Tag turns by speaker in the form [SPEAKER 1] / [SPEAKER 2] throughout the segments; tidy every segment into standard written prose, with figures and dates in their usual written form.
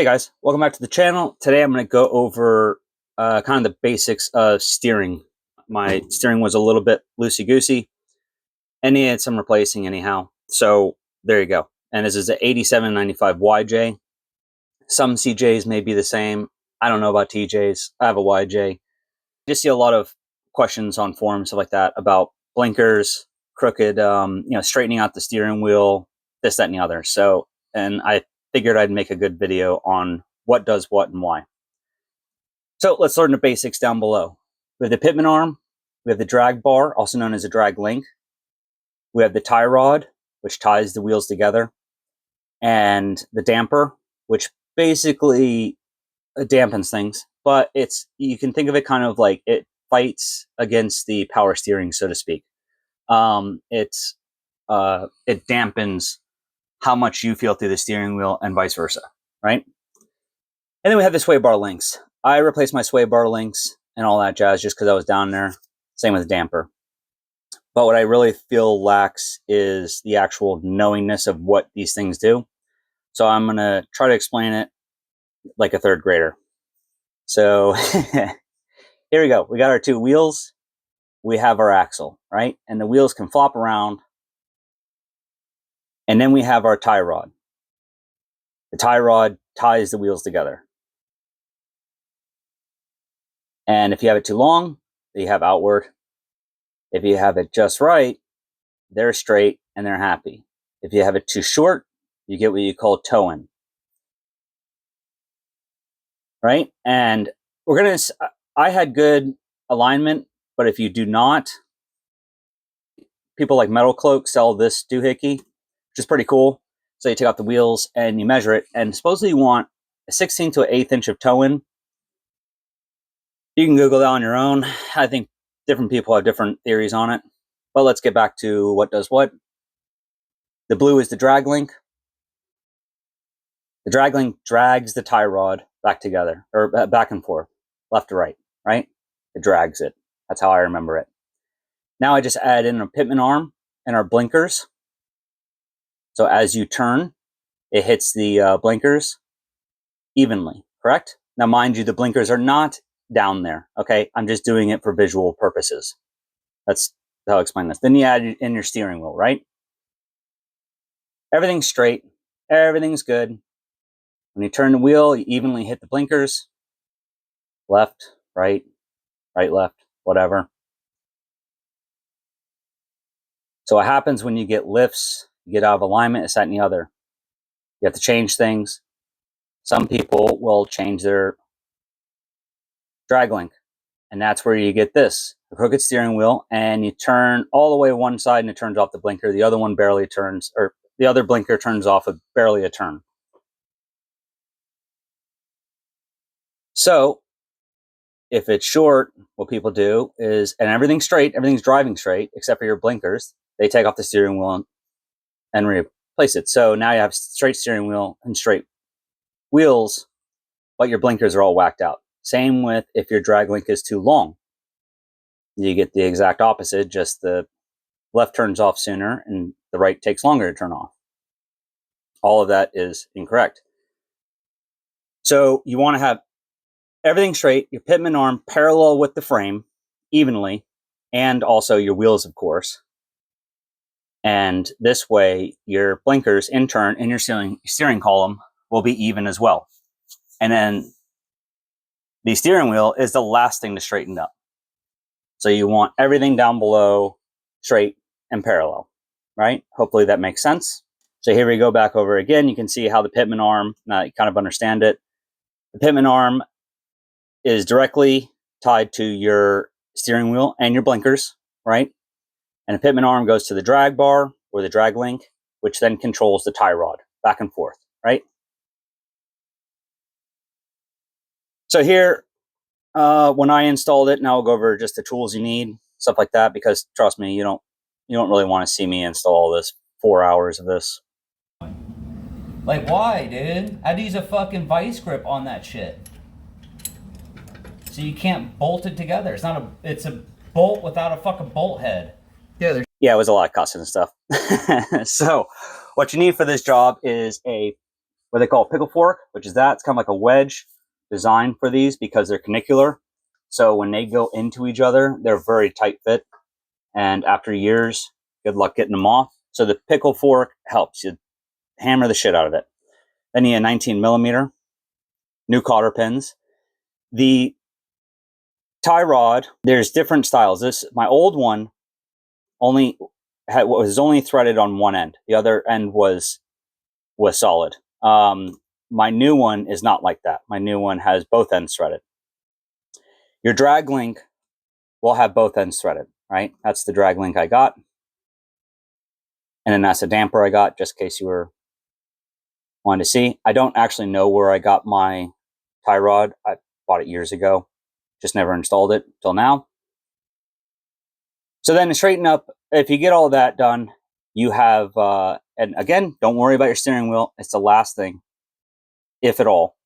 [SPEAKER 1] Hey guys, welcome back to the channel. Today I'm going to go over kind of the basics of steering. My steering was a little bit loosey-goosey and needed some replacing anyhow. So there you go. And this is an 8795 YJ. Some CJs may be the same. I don't know about TJs. I have a YJ. I just see a lot of questions on forums, stuff like that, about blinkers, crooked, straightening out the steering wheel, this, that, and the other. So, and I figured I'd make a good video on what does what and why. So let's learn the basics down below. We have the pitman arm, we have the drag bar, also known as a drag link. We have the tie rod, which ties the wheels together, and the damper, which basically dampens things, but you can think of it kind of like it fights against the power steering, so to speak. It dampens how much you feel through the steering wheel and vice versa, right? And then we have the sway bar links. I replaced my sway bar links and all that jazz just because I was down there. Same with the damper. But what I really feel lacks is the actual knowingness of what these things do. So I'm going to try to explain it like a third grader. So here we go. We got our two wheels. We have our axle, right? And the wheels can flop around. And then we have our tie rod. The tie rod ties the wheels together. And if you have it too long, you have outward. If you have it just right, they're straight and they're happy. If you have it too short, you get what you call toe-in. Right? And I had good alignment, but if you do not, people like Metal Cloak sell this doohickey, which is pretty cool. So you take out the wheels and you measure it, and supposedly you want a 16th to an 1/8 inch of toe-in. You can Google that on your own. I think different people have different theories on it. But let's get back to what does what. The blue is the drag link. The drag link drags the tie rod back together, or back and forth, left to right, right? It drags it. That's how I remember it. Now I just add in a pitman arm and our blinkers. So as you turn, it hits the blinkers evenly, correct? Now, mind you, the blinkers are not down there, okay? I'm just doing it for visual purposes. That's how I explain this. Then you add in your steering wheel, right? Everything's straight. Everything's good. When you turn the wheel, you evenly hit the blinkers. Left, right, right, left, whatever. So what happens when you get lifts, you get out of alignment, it's that and the other. You have to change things. Some people will change their drag link. And that's where you get this, a crooked steering wheel, and you turn all the way one side and it turns off the blinker. The other one barely turns, or the other blinker turns off with barely a turn. So if it's short, what people do is, and everything's straight, everything's driving straight, except for your blinkers, they take off the steering wheel and replace it. So now you have straight steering wheel and straight wheels, but your blinkers are all whacked out. Same with if your drag link is too long. You get the exact opposite, just the left turns off sooner and the right takes longer to turn off. All of that is incorrect. So you want to have everything straight, your pitman arm parallel with the frame evenly, and also your wheels, of course. And this way, your blinkers in turn in your steering column will be even as well. And then the steering wheel is the last thing to straighten up. So you want everything down below straight and parallel, right? Hopefully that makes sense. So here we go back over again. You can see how the pitman arm, now you kind of understand it. The pitman arm is directly tied to your steering wheel and your blinkers, right? And the pitman arm goes to the drag bar or the drag link, which then controls the tie rod back and forth, right? So here, when I installed it, now I'll go over just the tools you need, stuff like that, because trust me, you don't really want to see me install this 4 hours of this.
[SPEAKER 2] Like, why, dude? I'd use a fucking vice grip on that shit. So you can't bolt it together. It's a bolt without a fucking bolt head.
[SPEAKER 1] Yeah, it was a lot of cussing and stuff. So what you need for this job is a what they call a pickle fork, which is that. It's kind of like a wedge design for these because they're canicular. So when they go into each other, they're very tight fit. And after years, good luck getting them off. So the pickle fork helps you hammer the shit out of it. Then you have 19 millimeter, new cotter pins. The tie rod, there's different styles. My old one was only threaded on one end. The other end was solid. My new one is not like that. My new one has both ends threaded. Your drag link will have both ends threaded, right? That's the drag link I got. And then that's a damper I got, just in case you were wanting to see. I don't actually know where I got my tie rod. I bought it years ago. Just never installed it till now. So then to straighten up, if you get all that done, you have, and again, don't worry about your steering wheel. It's the last thing, if at all.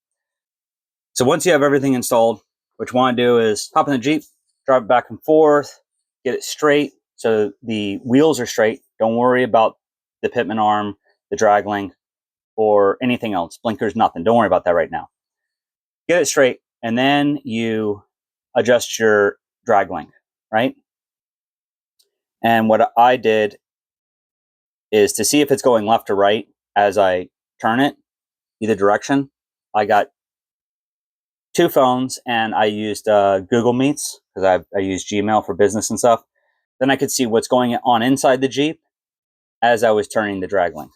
[SPEAKER 1] So once you have everything installed, what you want to do is hop in the Jeep, drive it back and forth, get it straight so the wheels are straight. Don't worry about the pitman arm, the drag link, or anything else. Blinkers, nothing. Don't worry about that right now. Get it straight, and then you adjust your drag link, right? And what I did is to see if it's going left or right as I turn it, either direction. I got two phones and I used Google Meets because I use Gmail for business and stuff. Then I could see what's going on inside the Jeep as I was turning the drag link.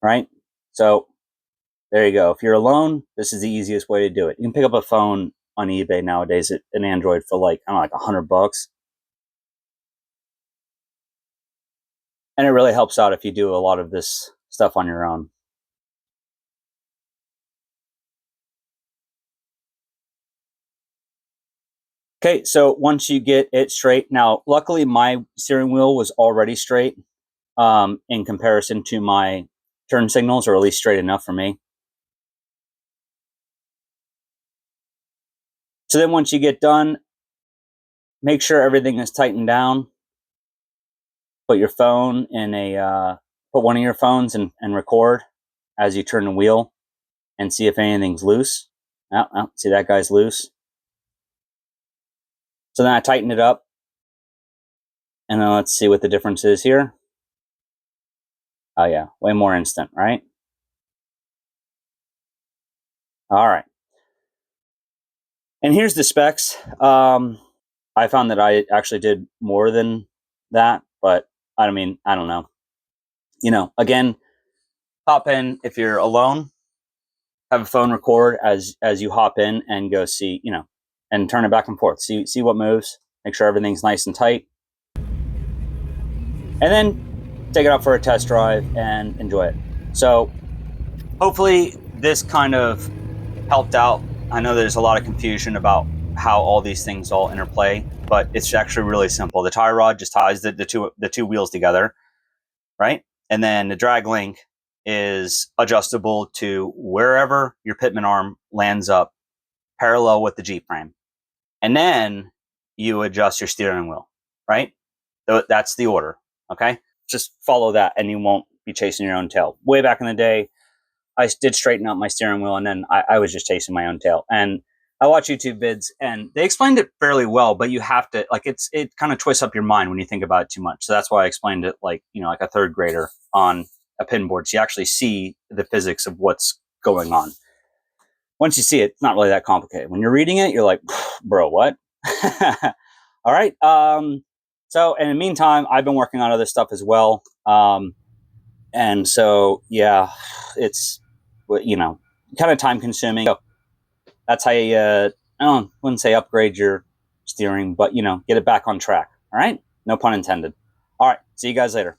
[SPEAKER 1] Right? So there you go. If you're alone, this is the easiest way to do it. You can pick up a phone on eBay nowadays, an Android for like, I don't know, like $100. And it really helps out if you do a lot of this stuff on your own. Okay, so once you get it straight, now luckily my steering wheel was already straight in comparison to my turn signals, or at least straight enough for me. So then once you get done, make sure everything is tightened down. Put your phone in put one of your phones and record as you turn the wheel and see if anything's loose. Oh, see, that guy's loose. So then I tighten it up. And then let's see what the difference is here. Oh yeah, way more instant, right? All right. And here's the specs. I found that I actually did more than that, but I don't know. You know, again, hop in if you're alone, have a phone record as you hop in and go see, you know, and turn it back and forth. See what moves. Make sure everything's nice and tight. And then take it out for a test drive and enjoy it. So hopefully this kind of helped out. I know there's a lot of confusion about how all these things all interplay, but it's actually really simple. The tie rod just ties the two wheels together, right? And then the drag link is adjustable to wherever your pitman arm lands up, parallel with the Jeep frame. And then you adjust your steering wheel, right? So that's the order, okay? Just follow that and you won't be chasing your own tail. Way back in the day, I did straighten out my steering wheel and then I was just chasing my own tail. And I watch YouTube vids and they explained it fairly well, but you have to, like, it kind of twists up your mind when you think about it too much. So that's why I explained it like, you know, like a third grader on a pin board. So you actually see the physics of what's going on. Once you see it, it's not really that complicated. When you're reading it, you're like, bro, what? All right. So in the meantime, I've been working on other stuff as well. And so, yeah, it's, you know, kind of time consuming. So that's how you, I wouldn't say upgrade your steering, but, you know, get it back on track. All right. No pun intended. All right. See you guys later.